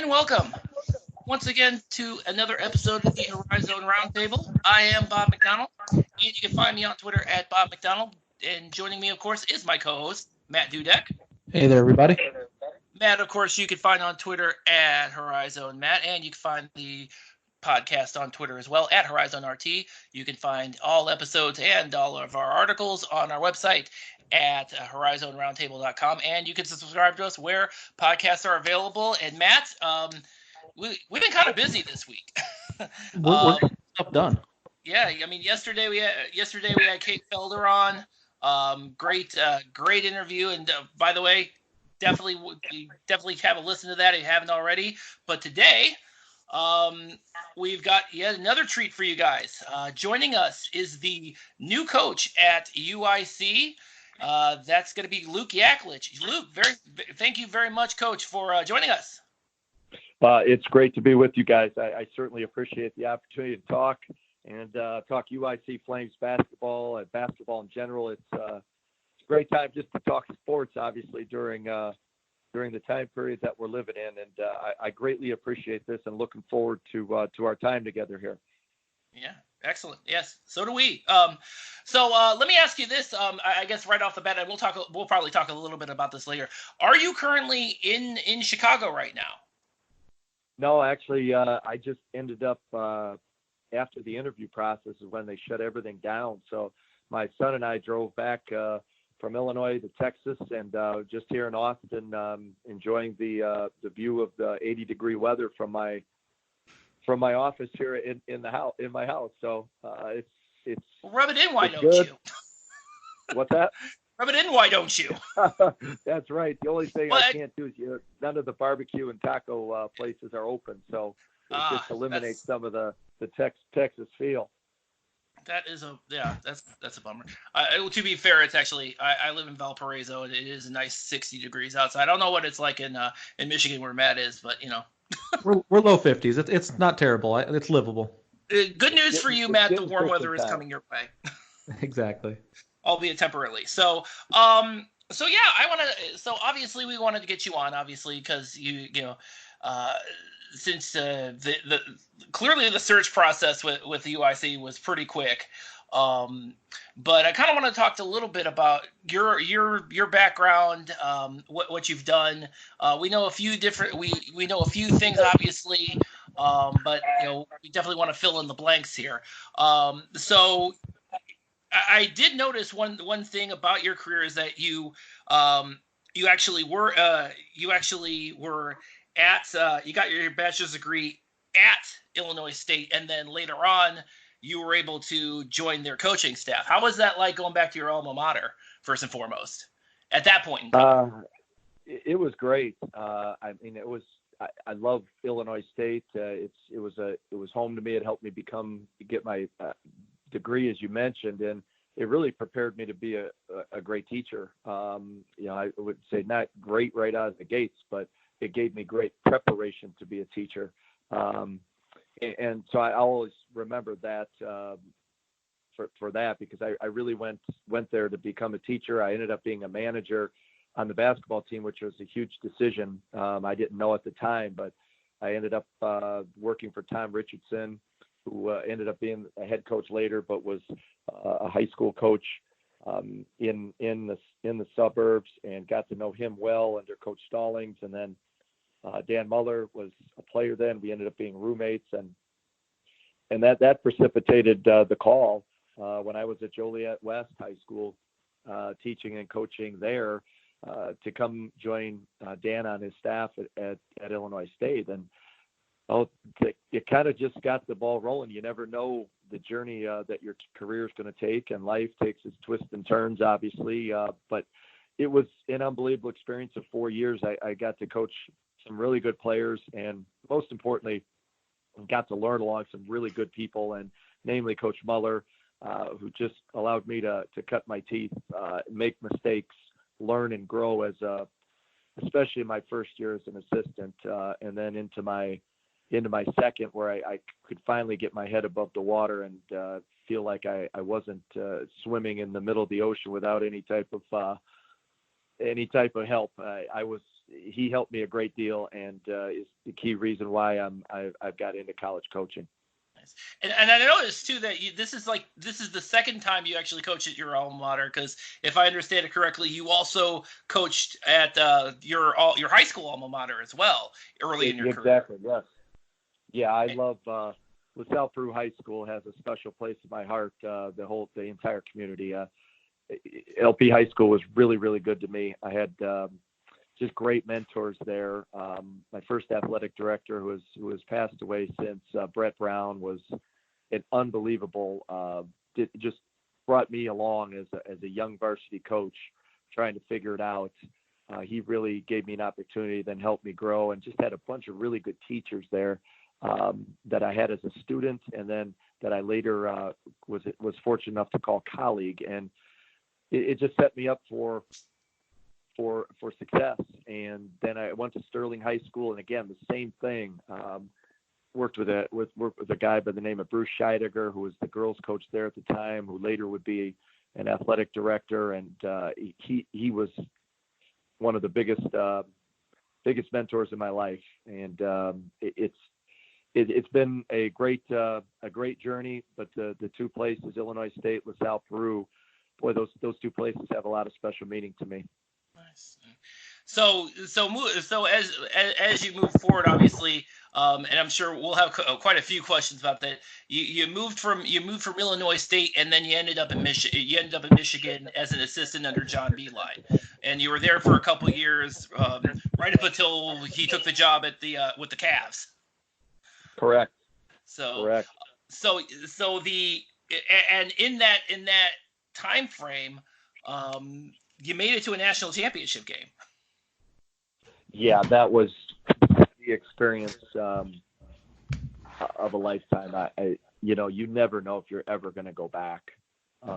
and welcome once again to another episode of the Horizon Roundtable. I am Bob McDonald, and you can find me on Twitter at Bob McDonald. And joining me, of course, is my co-host, Matt Dudek. Hey there, everybody. Matt, of course, you can find on Twitter at Horizon Matt, and you can find the podcast on Twitter as well at Horizon RT. You can find all episodes and all of our articles on our website at horizonroundtable.com, and you can subscribe to us where podcasts are available. And Matt, we've been kind of busy this week. We're stuff done. Yeah, I mean, yesterday we had Kate Felder on. Great interview, and by the way, definitely have a listen to that if you haven't already. But today, we've got yet another treat for you guys. Joining us is the new coach at UIC. That's going to be Luke Yaklich. Luke, thank you very much, Coach, for joining us. It's great to be with you guys. I certainly appreciate the opportunity to talk talk UIC Flames basketball and basketball in general. It's a great time just to talk sports, obviously, during the time period that we're living in. And I greatly appreciate this and looking forward to our time together here. Yeah, excellent. Yes, so do we. So let me ask you this. I guess right off the bat, and we'll probably talk a little bit about this later. Are you currently in Chicago right now? No, actually, I just ended up after the interview process is when they shut everything down. So my son and I drove back from Illinois to Texas, and just here in Austin, enjoying the view of the 80-degree weather from my office here in my house. So it's rub it in, why don't you? What's that? Rub it in, why don't you? That's right. The only thing I can't do is none of the barbecue and taco places are open, so it just eliminates some of the Texas feel. That is that's a bummer. To be fair, it's actually I live in Valparaiso, and it is a nice 60 degrees outside. I don't know what it's like in Michigan where Matt is, but you know. we're low 50s. It's not terrible. It's livable. Good news for you, Matt. The warm weather is coming your way. Exactly. Albeit temporarily. So yeah, so obviously we wanted to get you on, obviously, because you know, since the clearly the search process with the UIC was pretty quick. But I kind of want to talk a little bit about your background, what you've done. We know a few things, obviously, but you know, we definitely want to fill in the blanks here. So I did notice one thing about your career is that you actually were at you got your bachelor's degree at Illinois State, and then later on you were able to join their coaching staff. How was that like, going back to your alma mater first and foremost at that point in time? It was great. I mean, I love Illinois State. It was home to me. It helped me get my degree, as you mentioned, and it really prepared me to be a great teacher. You know, I would say not great right out of the gates, but it gave me great preparation to be a teacher. And so I always remember that for that, because I really went there to become a teacher. I ended up being a manager on the basketball team, which was a huge decision. I didn't know at the time, but I ended up working for Tom Richardson, who ended up being a head coach later, but was a high school coach in the suburbs, and got to know him well under Coach Stallings. And then Dan Muller was a player then. We ended up being roommates, and that precipitated the call when I was at Joliet West High School, teaching and coaching there, to come join Dan on his staff at Illinois State. And it kind of just got the ball rolling. You never know the journey that your career is going to take, and life takes its twists and turns, obviously. But it was an unbelievable experience of 4 years. I got to coach some really good players, and most importantly, got to learn along some really good people, and namely Coach Muller, who just allowed me to cut my teeth, make mistakes, learn and grow especially my first year as an assistant, and then into my second, where I could finally get my head above the water and feel like I wasn't swimming in the middle of the ocean without any type of help. I was he helped me a great deal, and is the key reason why I've got into college coaching. Nice. And I noticed too that this is the second time you actually coached at your alma mater, because if I understand it correctly, you also coached at your high school alma mater as well early in your career. Exactly. Yes. Yeah, I love LaSalle Peru High School has a special place in my heart. The entire community. LP High School was really, really good to me. I had just great mentors there. My first athletic director, who has passed away since, Brett Brown, was an unbelievable. Just brought me along as a young varsity coach, trying to figure it out. He really gave me an opportunity, then helped me grow, and just had a bunch of really good teachers there that I had as a student, and then that I later was fortunate enough to call colleague, and it just set me up for success. And then I went to Sterling High School, and again the same thing. Worked with a guy by the name of Bruce Scheidegger, who was the girls coach there at the time, who later would be an athletic director, and he was one of the biggest mentors in my life. And it's been a great journey. But the two places, Illinois State, LaSalle Peru, boy, those two places have a lot of special meaning to me. Nice. So as you move forward, obviously, and I'm sure we'll have quite a few questions about that. You moved from Illinois State, and then you ended up in Michigan. You ended up in Michigan as an assistant under John Beilein, and you were there for a couple of years, right up until he took the job at with the Cavs. Correct. So in that time frame, you made it to a national championship game. Yeah, that was the experience of a lifetime. You never know if you're ever going to go back.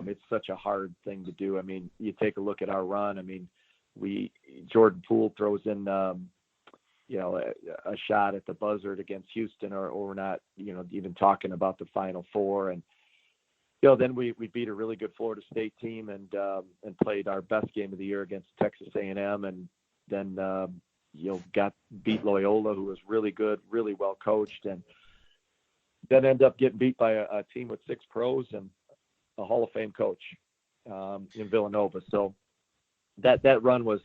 It's such a hard thing to do. I mean, you take a look at our run. I mean, Jordan Poole throws in, a shot at the buzzer against Houston, or we're not, even talking about the Final Four. And then we beat a really good Florida State team and played our best game of the year against Texas A&M, and then beat Loyola, who was really good, really well coached, and then end up getting beat by a team with 6 pros and a Hall of Fame coach in Villanova. So that run was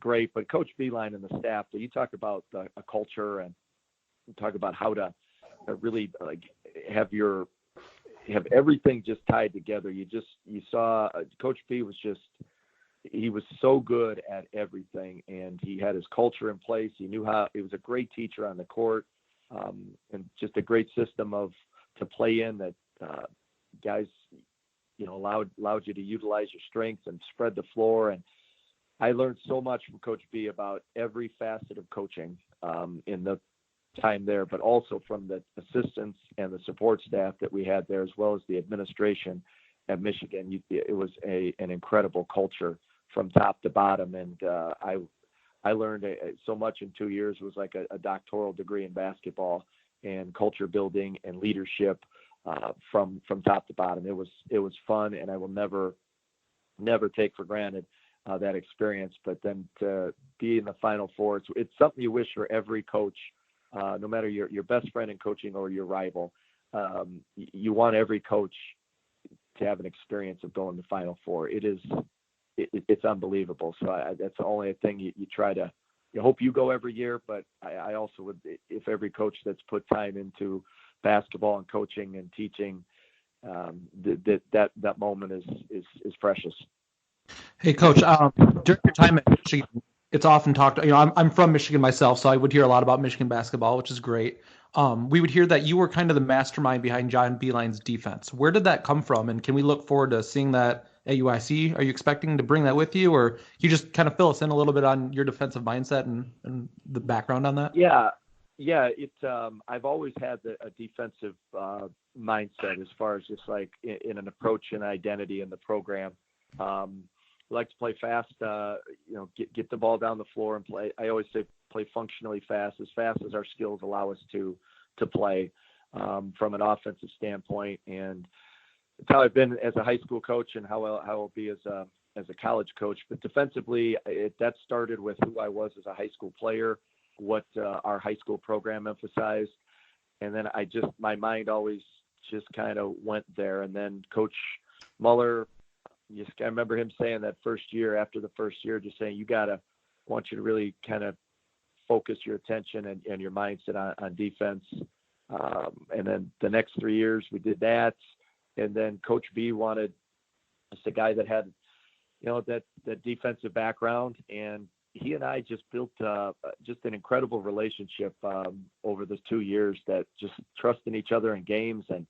great. But Coach Beilein and the staff, you talk about a culture, and you talk about how to really have everything just tied together. You saw Coach B he was so good at everything, and he had his culture in place. He knew he was a great teacher on the court, and just a great system to play in that guys, allowed you to utilize your strengths and spread the floor. And I learned so much from Coach B about every facet of coaching in the time there, but also from the assistants and the support staff that we had there, as well as the administration at Michigan. It was an incredible culture from top to bottom, and I learned so much in 2 years. It was like a doctoral degree in basketball and culture building and leadership from top to bottom. It was fun, and I will never take for granted that experience. But then to be in the Final Four, it's something you wish for every coach. No matter your best friend in coaching or your rival, you want every coach to have an experience of going to the Final Four. It's unbelievable. So that's the only thing you try to. You hope you go every year, but I also would, if every coach that's put time into basketball and coaching and teaching, that moment is precious. Hey, Coach, during your time at Michigan, it's often talked, I'm from Michigan myself, so I would hear a lot about Michigan basketball, which is great. We would hear that you were kind of the mastermind behind John Beilein's defense. Where did that come from? And can we look forward to seeing that at UIC? Are you expecting to bring that with you, or can you just kind of fill us in a little bit on your defensive mindset and the background on that? Yeah. I've always had a defensive mindset as far as just like in an approach and identity in the program. I like to play fast, get the ball down the floor and play. I always say play functionally fast as our skills allow us to play from an offensive standpoint. And it's how I've been as a high school coach, and how I'll be as as a college coach. But defensively, that started with who I was as a high school player, what our high school program emphasized, and then my mind always just kind of went there. And then Coach Muller, I remember him saying that after the first year, just saying, I want you to really kind of focus your attention and your mindset on defense. And then the next 3 years we did that. And then Coach B wanted just a guy that had, that defensive background. And he and I just built just an incredible relationship over those 2 years, that just trusting each other in games. And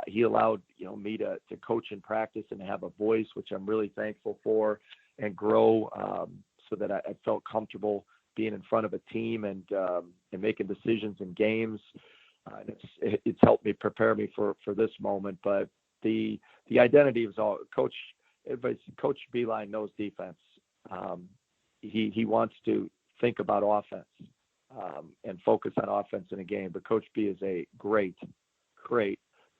he allowed, me to coach in practice and to have a voice, which I'm really thankful for, and grow so that I felt comfortable being in front of a team and making decisions in games. It's helped me prepare me for this moment. But the identity was all Coach Beilein knows defense. He wants to think about offense and focus on offense in a game. But Coach B is a great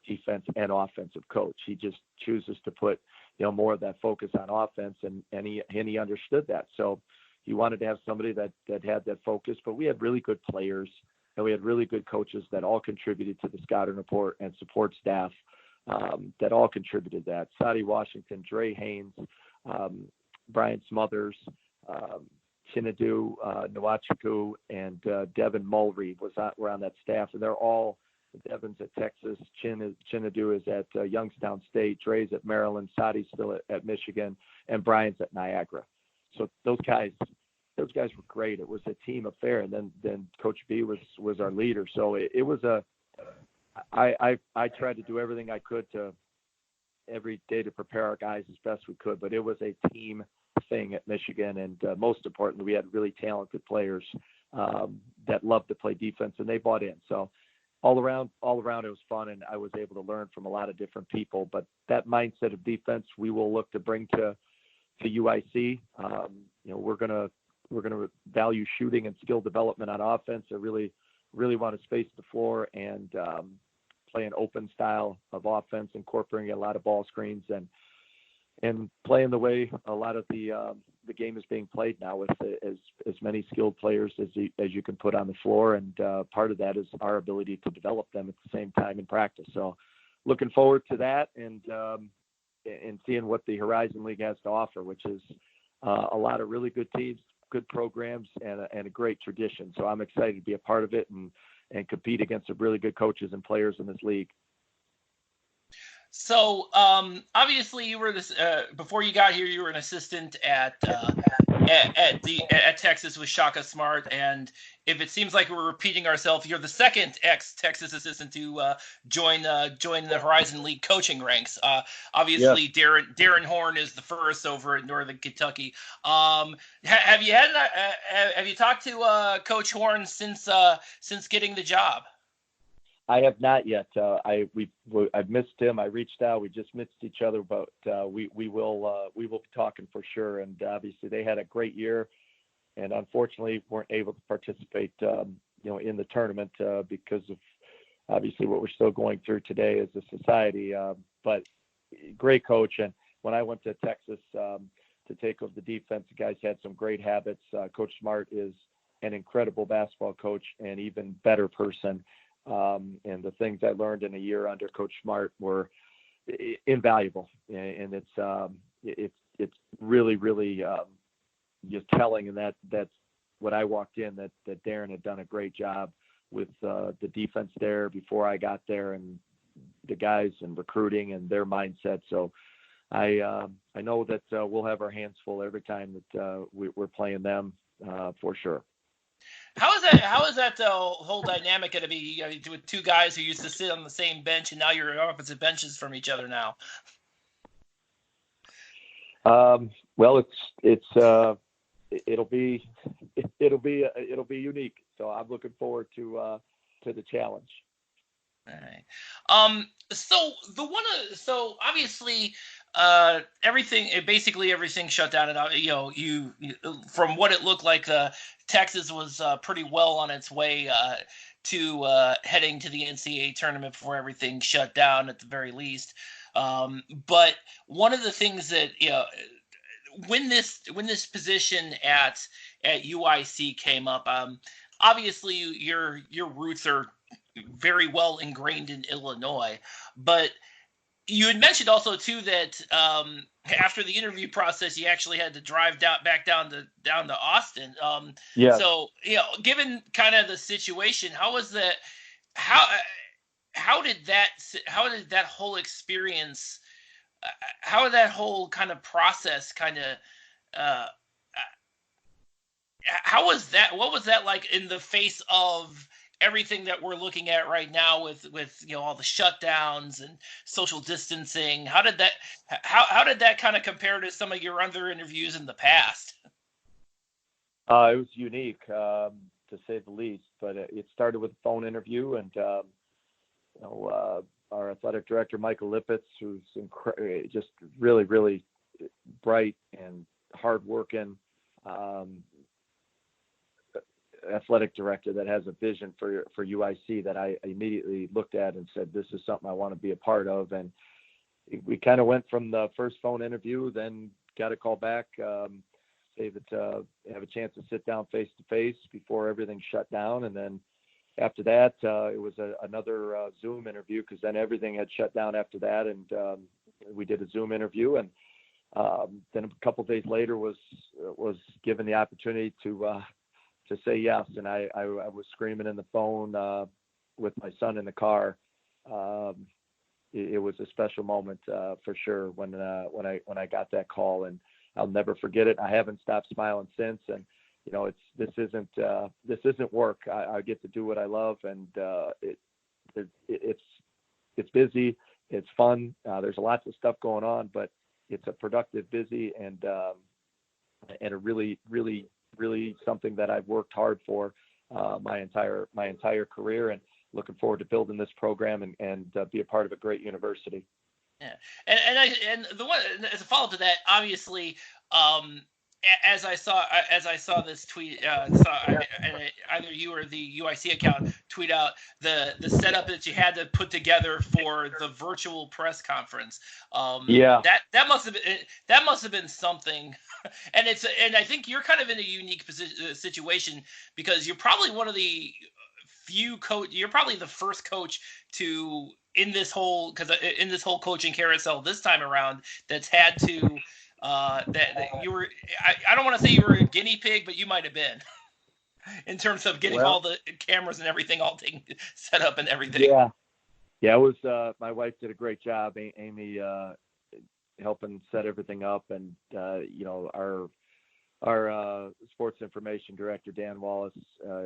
defense and offensive coach. He just chooses to put more of that focus on offense, and he understood that. So he wanted to have somebody that had that focus. But we had really good players, and we had really good coaches that all contributed to the scouting report and support staff that all contributed that. Sadie Washington, Dre Haynes, Brian Smothers, Chinadu Nwachuku, and Devin Mulry were on that staff. And they're all, Devin's at Texas, Chinadu is at Youngstown State, Dre's at Maryland, Sadi's still at Michigan, and Brian's at Niagara. So those guys were great. It was a team affair. And then Coach B was our leader. So it was I tried to do everything I could to every day to prepare our guys as best we could, but it was a team thing at Michigan. And most importantly, we had really talented players that loved to play defense, and they bought in. So all around it was fun, and I was able to learn from a lot of different people. But that mindset of defense, we will look to bring to UIC. We're gonna value shooting and skill development on offense. I really want to space the floor and play an open style of offense, incorporating a lot of ball screens and playing the way a lot of the game is being played now, with as many skilled players as you can put on the floor. And part of that is our ability to develop them at the same time in practice. So looking forward to that and seeing what the Horizon League has to offer, which is a lot of really good teams, good programs, and a great tradition. So I'm excited to be a part of it and compete against some really good coaches and players in this league. So obviously you were this before you got here. You were an assistant at Texas with Shaka Smart, and if it seems like we're repeating ourselves, you're the second ex-Texas assistant to join the Horizon League coaching ranks. Obviously, yep. Darren Horn is the first over at Northern Kentucky. Have you talked to Coach Horn since getting the job? I have not yet. I've missed him. I reached out. We just missed each other, but we will be talking for sure. And obviously, they had a great year, and unfortunately, weren't able to participate, in the tournament because of obviously what we're still going through today as a society. But great coach. And when I went to Texas to take over the defense, the guys had some great habits. Coach Smart is an incredible basketball coach and even better person. And the things I learned in a year under Coach Smart were invaluable, and it's really just telling. And that's when I walked in that Darren had done a great job with the defense there before I got there, and the guys and recruiting and their mindset. So I know that we'll have our hands full every time that we're playing them for sure. How is that whole dynamic going to be with two guys who used to sit on the same bench and now you're on opposite benches from each other now? Well, it'll be unique. So I'm looking forward to the challenge. All right. So obviously, everything shut down, and you from what it looked like, Texas was pretty well on its way to heading to the NCAA tournament before everything shut down, at the very least. But one of the things that when this position at UIC came up, obviously your roots are very well ingrained in Illinois, but you had mentioned also too that after the interview process, you actually had to drive back down to Austin. Yeah. So given kind of the situation, how was that? How how did that whole experience? How did that whole kind of process kind of? Uh, how was that? What was that like in the face of everything that we're looking at right now with all the shutdowns and social distancing? How did that kind of compare to some of your other interviews in the past? It was unique, to say the least. But it started with a phone interview, and our athletic director Michael Lippitz, who's just really, really bright and hardworking. Athletic director that has a vision for UIC that I immediately looked at and said, this is something I want to be a part of. And we kind of went from the first phone interview, then got a call back, say that have a chance to sit down face to face before everything shut down. And then after that, it was another Zoom interview, because then everything had shut down after that. And we did a Zoom interview, and then a couple of days later was given the opportunity to say yes. And I was screaming in the phone with my son in the car. It was a special moment for sure when I got that call, and I'll never forget it. I haven't stopped smiling since. And this isn't work. I get to do what I love, and it's busy, it's fun. There's lots of stuff going on, but it's a productive, busy, and a really, really, really something that I've worked hard for my entire career, and looking forward to building this program and be a part of a great university. Yeah, and the one as a follow up to that, obviously, as I saw this tweet, either you or the UIC account tweet out the setup that you had to put together for the virtual press conference. Yeah, that must have been something, and I think you're kind of in a unique situation, because you're probably one of the few you're probably the first coach in this whole coaching carousel this time around that's had to. That you were, I don't want to say you were a guinea pig, but you might have been in terms of getting all the cameras and everything all set up and everything. Yeah. It was, my wife did a great job, Amy, helping set everything up. And, our sports information director, Dan Wallace,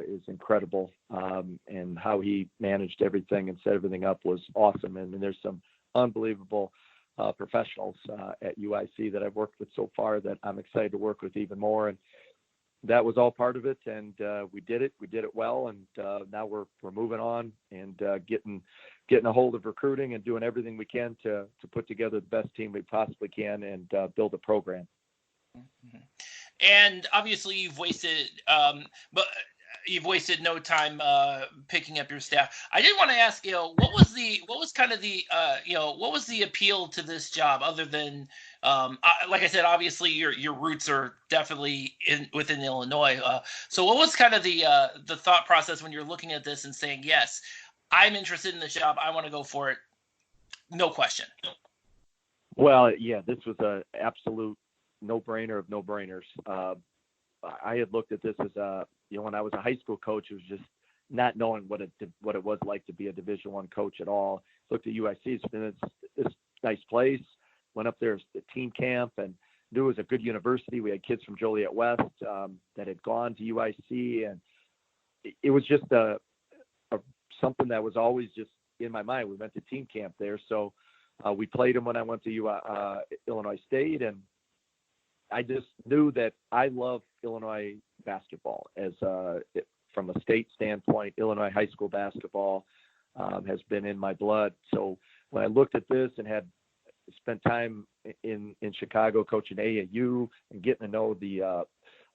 is incredible. And how he managed everything and set everything up was awesome. And there's some unbelievable professionals at UIC that I've worked with so far that I'm excited to work with even more. And that was all part of it. And we did it well. And now we're moving on and getting a hold of recruiting and doing everything we can to put together the best team we possibly can and build a program. Mm-hmm. And obviously you've wasted no time picking up your staff. I did want to ask, what was the appeal to this job, other than, like I said, obviously your roots are definitely within Illinois. So what was kind of the thought process when you're looking at this and saying, yes, I'm interested in this job, I want to go for it, no question? Well, yeah, this was an absolute no-brainer of no-brainers. I had looked at this as when I was a high school coach, it was just not knowing what it was like to be a Division I coach at all. Looked at UIC, it's this nice place. Went up there as a team camp and knew it was a good university. We had kids from Joliet West that had gone to UIC, and it was just something that was always just in my mind. We went to team camp there, so we played them when I went to Illinois State, and I just knew that I love Illinois basketball from a state standpoint. Illinois high school basketball has been in my blood. So when I looked at this and had spent time in Chicago coaching AAU and getting to know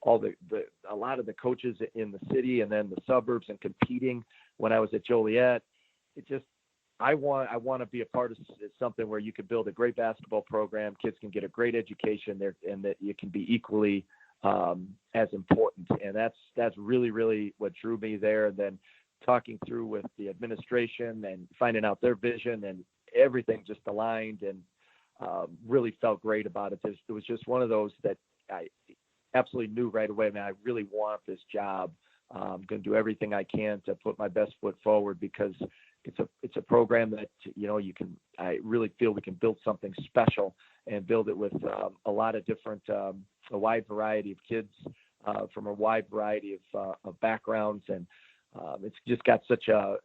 a lot of the coaches in the city and then the suburbs and competing when I was at Joliet, I want to be a part of something where you can build a great basketball program. Kids can get a great education there, and that you can be equally as important. And that's really, really what drew me there. And then talking through with the administration and finding out their vision, and everything just aligned, and really felt great about it. It was just one of those that I absolutely knew right away, man, I really want this job. I'm going to do everything I can to put my best foot forward, because it's a program that, I really feel we can build something special, and build it with a lot of different, a wide variety of kids from a wide variety of backgrounds. And it's just got such a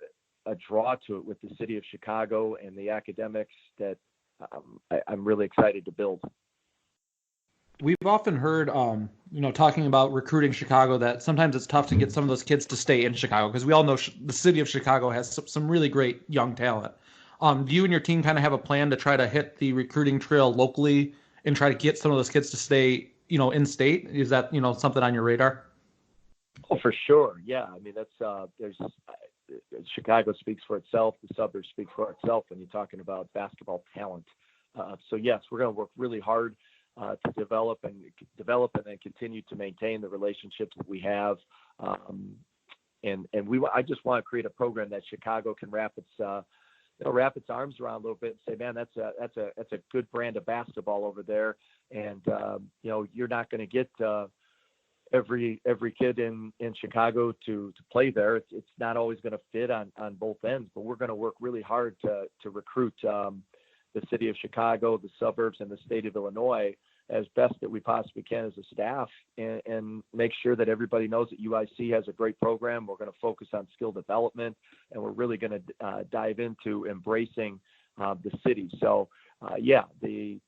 draw to it with the city of Chicago and the academics that I'm really excited to build. We've often heard, talking about recruiting Chicago, that sometimes it's tough to get some of those kids to stay in Chicago, because we all know the city of Chicago has some really great young talent. Do you and your team kind of have a plan to try to hit the recruiting trail locally and try to get some of those kids to stay, in state? Is that, something on your radar? Oh, for sure. Yeah. I mean, there's Chicago speaks for itself. The suburbs speak for itself when you're talking about basketball talent. So yes, we're going to work really hard to develop and then continue to maintain the relationships that we have. I just want to create a program that Chicago can wrap its arms around a little bit and say, man, that's a good brand of basketball over there. And, you're not going to get every kid in Chicago to play there. It's not always going to fit on both ends, but we're going to work really hard to recruit the city of Chicago, the suburbs, and the state of Illinois as best that we possibly can as a staff, and make sure that everybody knows that UIC has a great program. We're going to focus on skill development, and we're really going to dive into embracing the city. So, the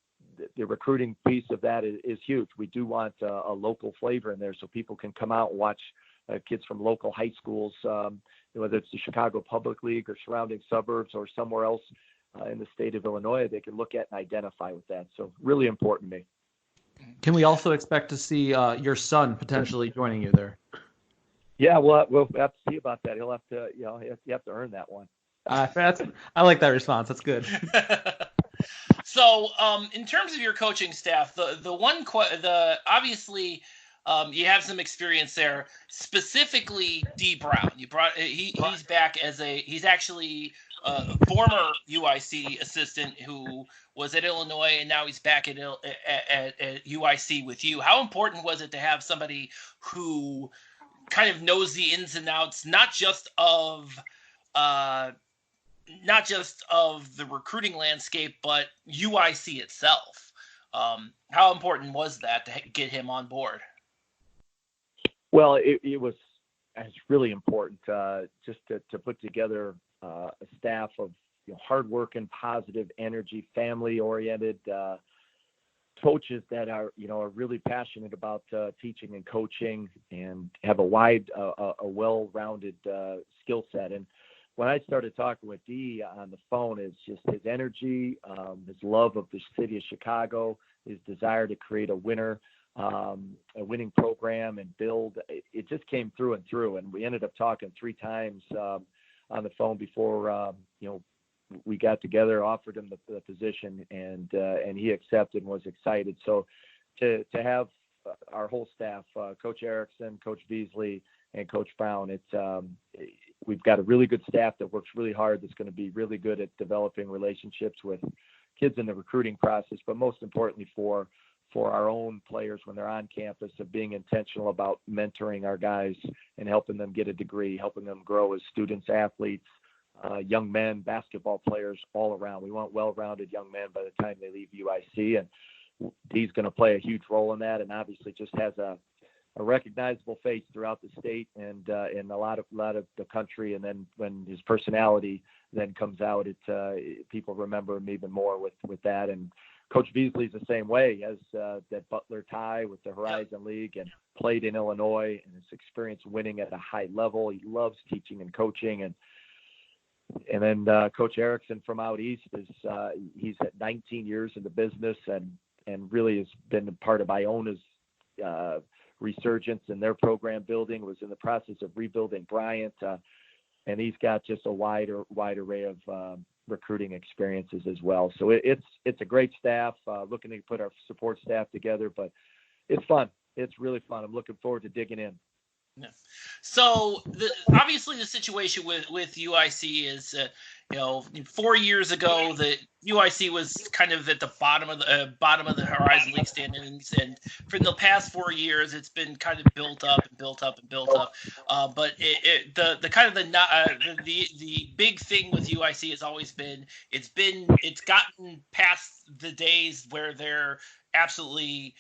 recruiting piece of that is huge. We do want a local flavor in there, so people can come out and watch kids from local high schools, whether it's the Chicago Public League or surrounding suburbs or somewhere else in the state of Illinois. They can look at and identify with that. So really important to me. Can we also expect to see your son potentially joining you there? Yeah, we'll have to see about that. He'll have to, you have to earn that one. I like that response. That's good. So, in terms of your coaching staff, obviously, you have some experience there. Specifically, D. Brown. He's back he's actually a former UIC assistant who was at Illinois, and now he's back at UIC with you. How important was it to have somebody who kind of knows the ins and outs, not just of the recruiting landscape, but UIC itself? How important was that to get him on board? Well, it was really important just to put together a staff of hardworking, positive energy, family-oriented coaches that are really passionate about teaching and coaching, and have a well-rounded skill set. And when I started talking with Dee on the phone, it's just his energy, his love of the city of Chicago, his desire to create a winning program and build. It just came through and through. And we ended up talking 3 times on the phone before we got together, offered him the position, and he accepted and was excited. So to have our whole staff, Coach Erickson, Coach Beasley, and Coach Brown, we've got a really good staff that works really hard, that's going to be really good at developing relationships with kids in the recruiting process, but most importantly for our own players when they're on campus, of being intentional about mentoring our guys and helping them get a degree, helping them grow as students, athletes, young men, basketball players all around. We want well-rounded young men by the time they leave UIC, and he's going to play a huge role in that, and obviously just has a recognizable face throughout the state and in a lot of the country. And then when his personality then comes out, people remember him even more with that. And Coach Beasley's the same way. He has that Butler tie with the Horizon League and played in Illinois, and his experience winning at a high level. He loves teaching and coaching. And then Coach Erickson from out east he's at 19 years in the business and really has been a part of Iona's resurgence in their program building, was in the process of rebuilding Bryant. And he's got just a wide array of recruiting experiences as well. So it's a great staff, looking to put our support staff together, but it's fun. It's really fun. I'm looking forward to digging in. Yeah. So obviously the situation with UIC is, 4 years ago the UIC was kind of at the bottom of the Horizon League standings, and for the past 4 years it's been kind of built up and built up and built up. But the big thing with UIC has always been it's gotten past the days where they're absolutely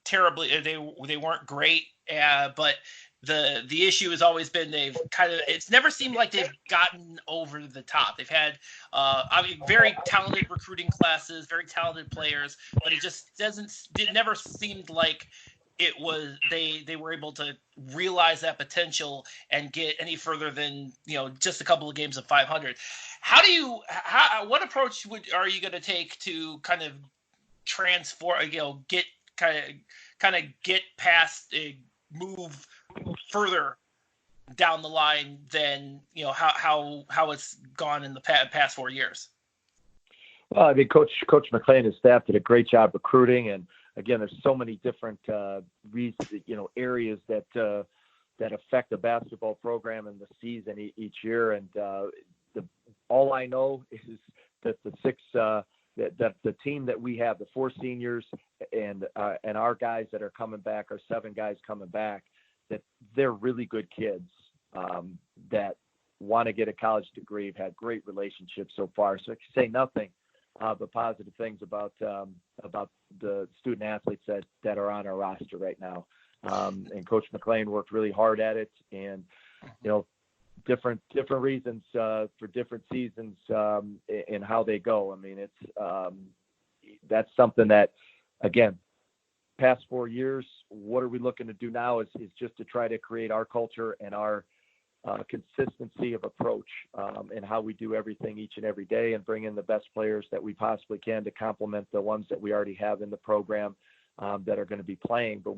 terribly they weren't great, but the issue has always been it's never seemed like they've gotten over the top. They've had very talented recruiting classes, very talented players, but it never seemed like it was they were able to realize that potential and get any further than just a couple of games of 500. What approach are you going to take to kind of transform, get kind of get past move further down the line than how it's gone in the past 4 years? Well, I mean, Coach McLean and his staff did a great job recruiting, and again, there's so many different areas that affect the basketball program and the season each year. And all I know is that the team that we have, the 4 seniors and our guys that are coming back, our 7 guys coming back, that they're really good kids that want to get a college degree, have had great relationships so far. So I can say nothing but positive things about the student athletes that are on our roster right now. And Coach McLean worked really hard at it, and different reasons for different seasons and how they go. I mean, that's something that, again, past 4 years, what are we looking to do now is just to try to create our culture and our consistency of approach and how we do everything each and every day, and bring in the best players that we possibly can to complement the ones that we already have in the program that are going to be playing. But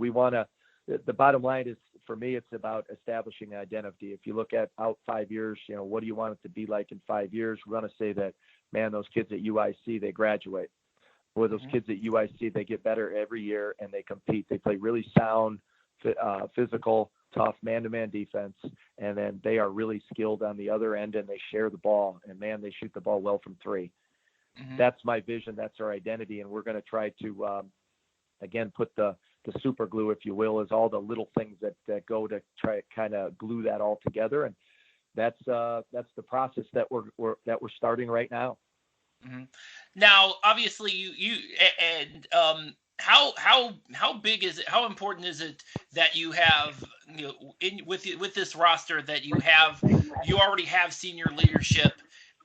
the bottom line is, for me, it's about establishing identity. If you look at out 5 years, what do you want it to be like in 5 years? We want to say that, man, those kids at UIC, they graduate. Or those kids at UIC, they get better every year and they compete. They play really sound, physical, tough man-to-man defense, and then they are really skilled on the other end, and they share the ball. And, man, they shoot the ball well from 3. Mm-hmm. That's my vision. That's our identity, and we're going to try to, again, put the super glue, if you will, is all the little things that go to try kind of glue that all together. And that's the process that we're starting right now. Mm-hmm. Now, obviously, how big is it? How important is it that you have with this roster that you already have senior leadership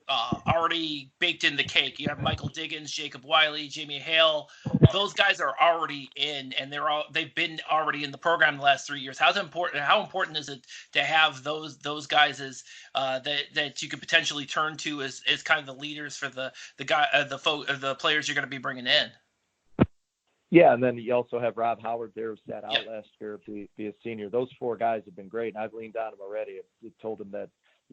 already baked in the cake? You have Michael Diggins, Jacob Wiley, Jamie Hale. Those guys are already in, and they've been already in the program the last 3 years. How important is it to have those guys as that you could potentially turn to as kind of the leaders for the players you're going to be bringing in? Yeah, and then you also have Rob Howard there, who sat out last year to be a senior. Those 4 guys have been great, and I've leaned on them already. I've told them that,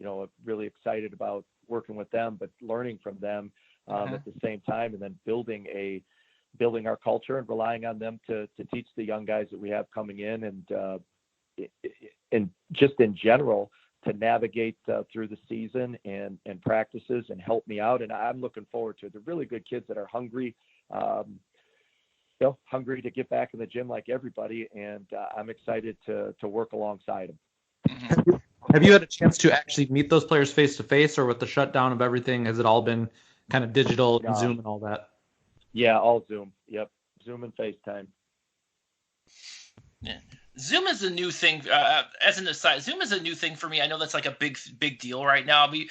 I'm really excited about working with them, but learning from them at the same time, and then building our culture and relying on them to teach the young guys that we have coming in, and just in general to navigate through the season and practices and help me out. And I'm looking forward to it. They're really good kids that are hungry, hungry to get back in the gym like everybody, and I'm excited to work alongside them. Mm-hmm. Have you had a chance to actually meet those players face to face, or with the shutdown of everything, has it all been kind of digital and Zoom and all that? Yeah, all Zoom. Yep, Zoom and FaceTime. Yeah. Zoom is a new thing. As an aside, Zoom is a new thing for me. I know that's like a big deal right now. We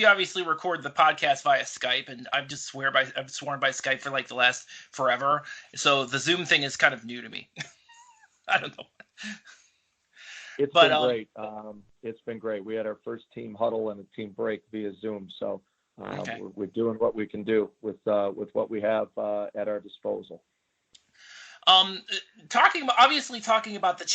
obviously record the podcast via Skype, and I've sworn by Skype for like the last forever. So the Zoom thing is kind of new to me. I don't know. It's been great. It's been great. We had our first team huddle and a team break via Zoom. So we're doing what we can do with what we have at our disposal. Talking about the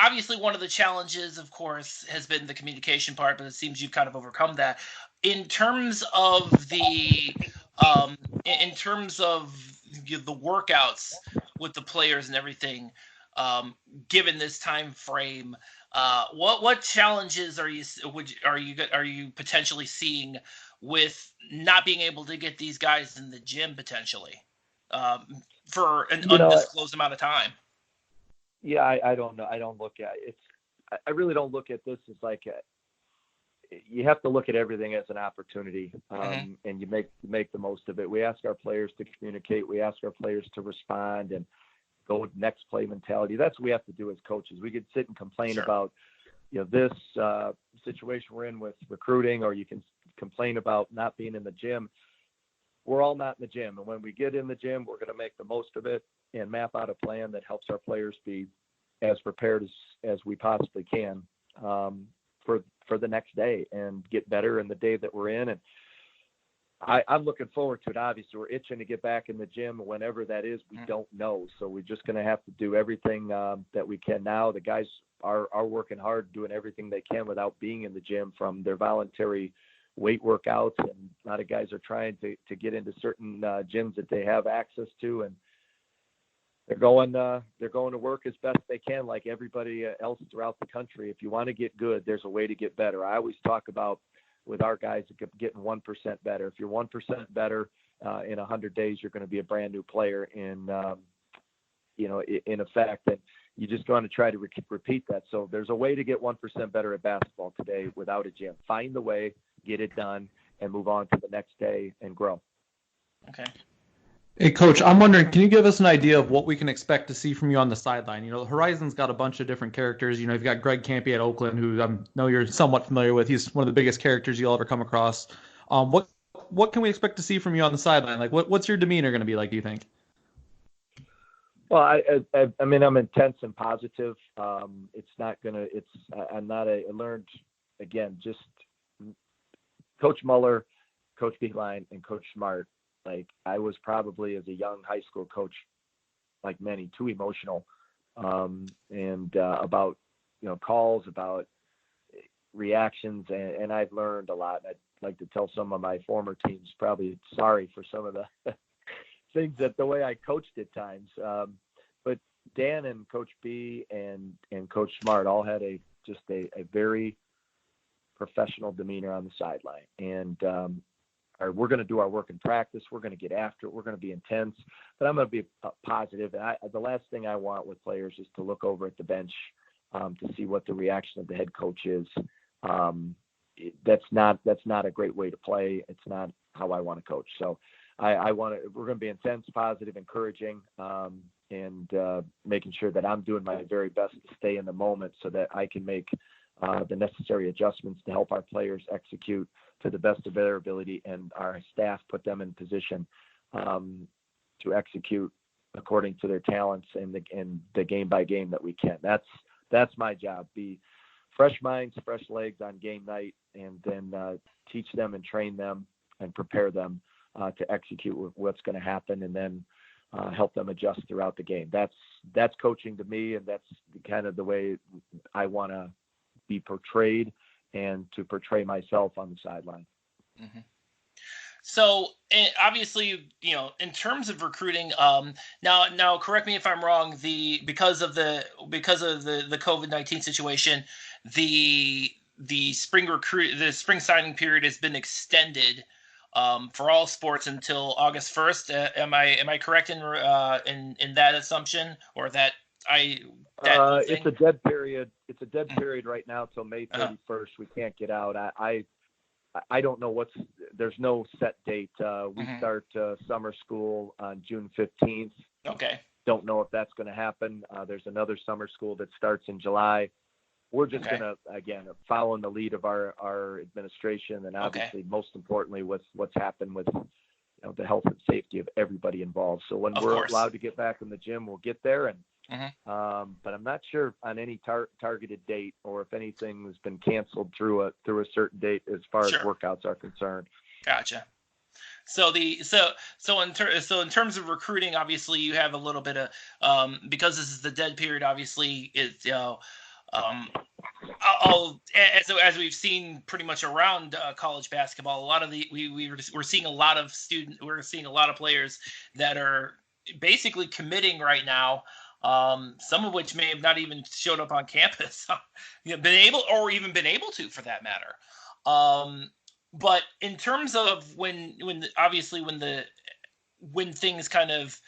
obviously one of the challenges, of course, has been the communication part, but it seems you've kind of overcome that. In terms of in terms of the workouts with the players and everything, um, given this time frame, what challenges are you potentially seeing with not being able to get these guys in the gym potentially for an You know, undisclosed amount of time? yeah, I don't know. I don't look at it. I really don't look at this as like you have to look at everything as an opportunity, Hmm. and you make the most of it. We ask our players to communicate. We ask our players to respond and go with next play mentality. That's what we have to do as coaches. We could sit and complain Sure. about this situation we're in with recruiting, or you can complain about not being in the gym. We're all not in the gym, and when we get in the gym, we're going to make the most of it and map out a plan that helps our players be as prepared as we possibly can, for the next day and get better in the day that we're in. And I'm looking forward to it. Obviously, we're itching to get back in the gym. Whenever that is, we don't know. So we're just going to have to do everything that we can now. The guys are working hard, doing everything they can without being in the gym, from their voluntary weight workouts. And a lot of guys are trying to get into certain gyms that they have access to. And they're going to work as best they can, like everybody else throughout the country. If you want to get good, there's a way to get better. I always talk about with our guys getting 1% better. If you're 1% better in 100 days, you're going to be a brand new player in effect. And you just want to try to repeat that. So there's a way to get 1% better at basketball today without a gym. Find the way, get it done, and move on to the next day and grow. Okay. Hey, Coach, I'm wondering, can you give us an idea of what we can expect to see from you on the sideline? You know, the Horizon's got a bunch of different characters. You know, you've got Greg Campy at Oakland, who I know you're somewhat familiar with. He's one of the biggest characters you'll ever come across. What can we expect to see from you on the sideline? Like, what's your demeanor going to be like, do you think? Well, I mean, I'm intense and positive. It's not gonna. I'm not a. I learned again. Just Coach Muller, Coach Beilein, and Coach Smart. Like, I was probably, as a young high school coach, like many, too emotional, and about calls, about reactions, and I've learned a lot. I'd like to tell some of my former teams probably sorry for some of the things that the way I coached at times. But Dan and Coach B and Coach Smart all had a very professional demeanor on the sideline. And we're going to do our work in practice. We're going to get after it. We're going to be intense, but I'm going to be positive. And the last thing I want with players is to look over at the bench to see what the reaction of the head coach is. That's not a great way to play. It's not how I want to coach. So we're going to be intense, positive, encouraging, and making sure that I'm doing my very best to stay in the moment so that I can make the necessary adjustments to help our players execute to the best of their ability, and our staff put them in position to execute according to their talents and the game by game that we can. That's my job. Be fresh minds, fresh legs on game night, and then teach them and train them and prepare them to execute what's going to happen, and then help them adjust throughout the game. That's coaching to me, and that's kind of the way I want to be portrayed and to portray myself on the sideline. Mm-hmm. So obviously, in terms of recruiting, now correct me if I'm wrong. Because of the COVID-19 situation, the spring signing period has been extended for all sports until August 1st. Am I correct in that assumption, or that whole thing? It's a dead period. It's a dead period right now till May 31st. Uh-huh. We can't get out. I don't know there's no set date. We start summer school on June 15th. Okay. Don't know if that's going to happen. There's another summer school that starts in July. We're just going to, again, following the lead of our administration, and obviously most importantly with what's happened with the health and safety of everybody involved. So when we're allowed to get back in the gym, we'll get there. And but I'm not sure on any targeted date, or if anything has been canceled through a certain date as far as workouts are concerned. Gotcha. So in terms of recruiting, obviously you have a little bit of because this is the dead period. Obviously, it's um, as we've seen pretty much around college basketball, a lot of we're seeing a lot of players that are basically committing right now. Some of which may have not even showed up on campus, been able to, for that matter. But in terms of when things kind of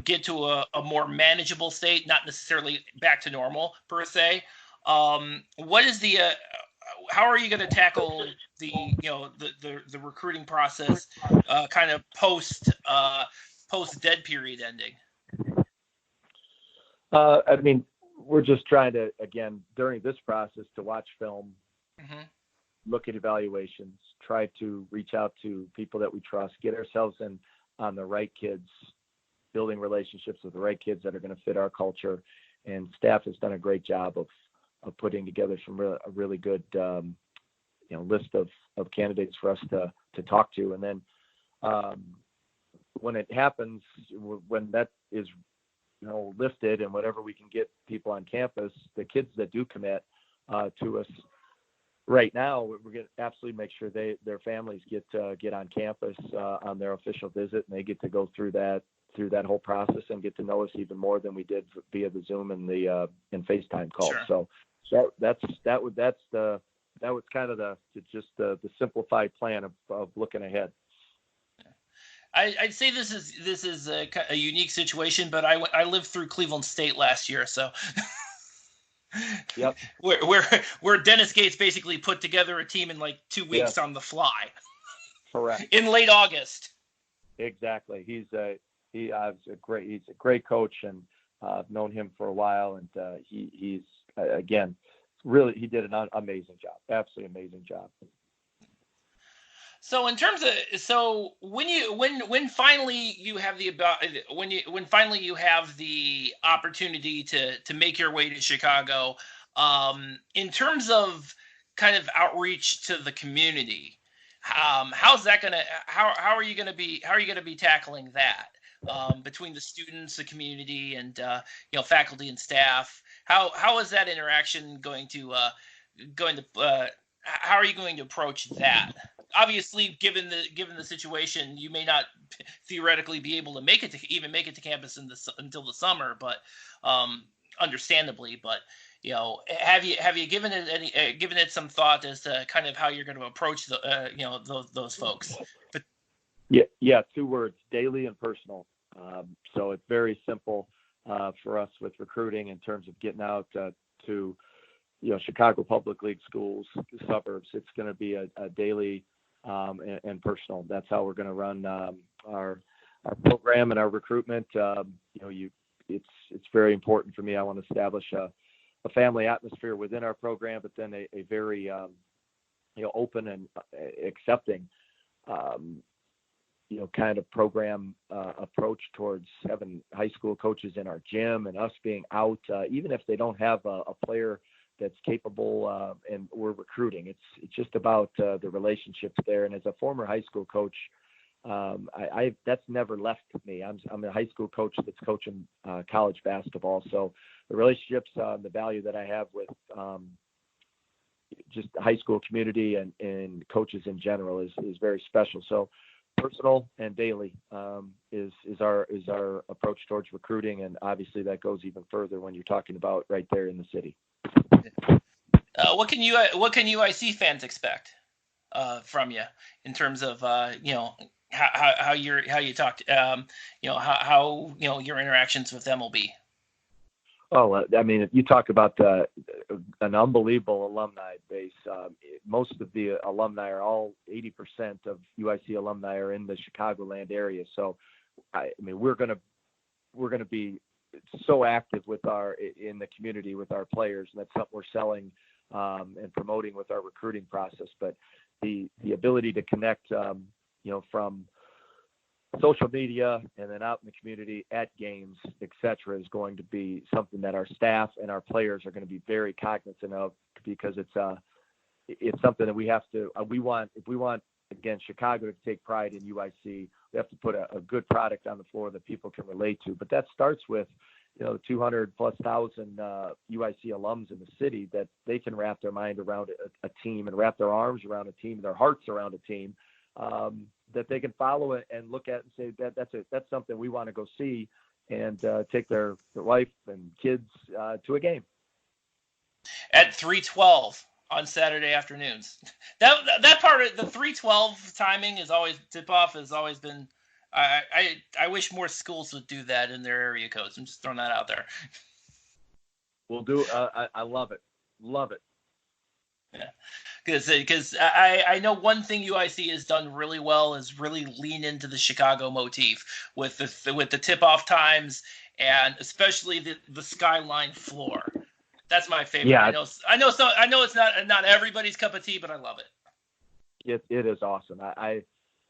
get to a more manageable state, not necessarily back to normal per se, what is the how are you going to tackle the recruiting process kind of post dead period ending? I mean, we're just trying to, again, during this process, to watch film, Mm-hmm. look at evaluations, try to reach out to people that we trust, get ourselves in on the right kids, building relationships with the right kids that are going to fit our culture. And staff has done a great job of putting together a really good, list of candidates for us to talk to. And then when it happens, when that is lifted, and whatever we can get people on campus, the kids that do commit to us right now, we're going to absolutely make sure their families get on campus on their official visit, and they get to go through that whole process and get to know us even more than we did via the Zoom and the FaceTime call. Sure. So that was kind of the simplified plan of looking ahead. I'd say this is a unique situation, but I lived through Cleveland State last year, so yep. where Dennis Gates basically put together a team in like 2 weeks on the fly. Correct. In late August. Exactly. He's a great coach, and I've known him for a while, and he's again really, he did an amazing job, absolutely amazing job. So in terms of when finally you have the opportunity to make your way to Chicago, in terms of kind of outreach to the community, how's that gonna how are you gonna be tackling that between the students, the community, and faculty and staff? How is that interaction going to how are you going to approach that? Obviously, given the situation, you may not theoretically be able to make it to campus until the summer, but understandably. But have you given it some thought as to kind of how you're going to approach those folks? But yeah, 2 words: daily and personal. So it's very simple for us with recruiting in terms of getting out to Chicago Public League schools, suburbs. It's going to be a daily and personal. That's how we're going to run our program and our recruitment. It's very important for me. I want to establish a family atmosphere within our program, but then a very open and accepting kind of program approach towards having high school coaches in our gym, and us being out, even if they don't have a player that's capable, and we're recruiting. It's just about the relationships there. And as a former high school coach, I that's never left me. I'm a high school coach that's coaching college basketball. So the relationships, the value that I have with just the high school community and coaches in general is very special. So personal and daily is our approach towards recruiting, and obviously that goes even further when you're talking about right there in the city. What can UIC fans expect from you in terms of how you talk, how your interactions with them will be? Oh, I mean, if you talk about an unbelievable alumni base, most of the alumni are all 80% of UIC alumni are in the Chicagoland area. So, I mean, we're gonna be so active in the community with our players, and that's something we're selling and promoting with our recruiting process. But the ability to connect, from social media and then out in the community at games, etc., is going to be something that our staff and our players are going to be very cognizant of, because it's something that we have to. If we want again, Chicago to take pride in UIC, we have to put a good product on the floor that people can relate to. But that starts with, 200 plus thousand UIC alums in the city that they can wrap their mind around a team and wrap their arms around a team, their hearts around a team, that they can follow it and look at and say that's something we want to go see and take their wife and kids to a game. At 3:12 on Saturday afternoons. That part of the 3:12 timing is always tip-off has always been. I wish more schools would do that in their area codes. I'm just throwing that out there. We'll do. I love it. Love it. Yeah, because I know one thing UIC has done really well is really lean into the Chicago motif with the tip-off times and especially the skyline floor. That's my favorite. Yeah. I know it's not everybody's cup of tea, but I love it. It is awesome.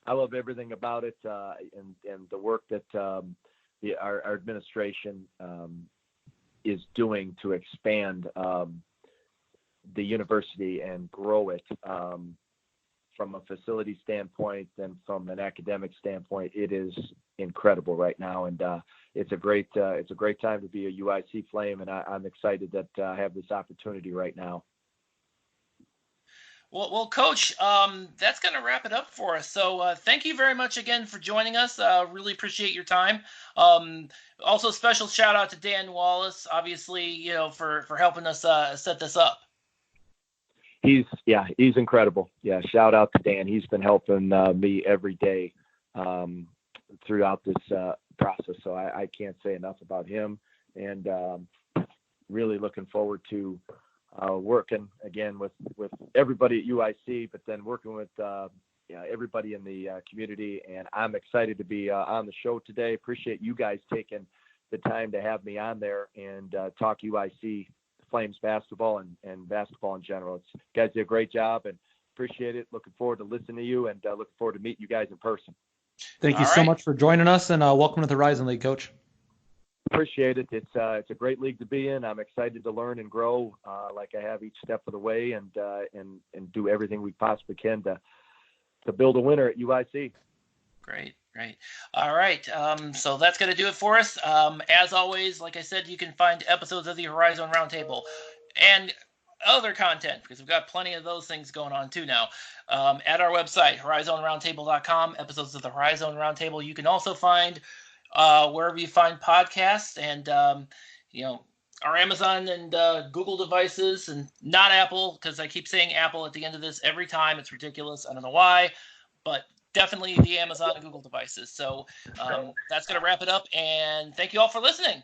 I love everything about it, and the work that our administration is doing to expand the university and grow it from a facility standpoint and from an academic standpoint. It is incredible right now, and it's a great time to be a UIC Flame, and I'm excited that I have this opportunity right now. Well, Coach, that's going to wrap it up for us. So thank you very much again for joining us. Really appreciate your time. Also, special shout out to Dan Wallace, obviously, for helping us set this up. He's incredible. Yeah, shout out to Dan. He's been helping me every day throughout this process. So I can't say enough about him, and really looking forward to working again with everybody at UIC, but then working with everybody in the community. And I'm excited to be on the show today. Appreciate you guys taking the time to have me on there and talk UIC Flames basketball and basketball in general. You guys did a great job and appreciate it. Looking forward to listening to you and looking forward to meeting you guys in person. Thank you so much for joining us, and welcome to the Horizon League, Coach. Appreciate it. It's a great league to be in. I'm excited to learn and grow like I have each step of the way, and do everything we possibly can to build a winner at UIC. Great. All right. So that's going to do it for us. As always, like I said, you can find episodes of the Horizon Roundtable and other content, because we've got plenty of those things going on too now, at our website, horizonroundtable.com, episodes of the Horizon Roundtable. You can also find wherever you find podcasts and, our Amazon and Google devices, and not Apple, because I keep saying Apple at the end of this every time. It's ridiculous. I don't know why, but definitely the Amazon and Google devices. So that's going to wrap it up, and thank you all for listening.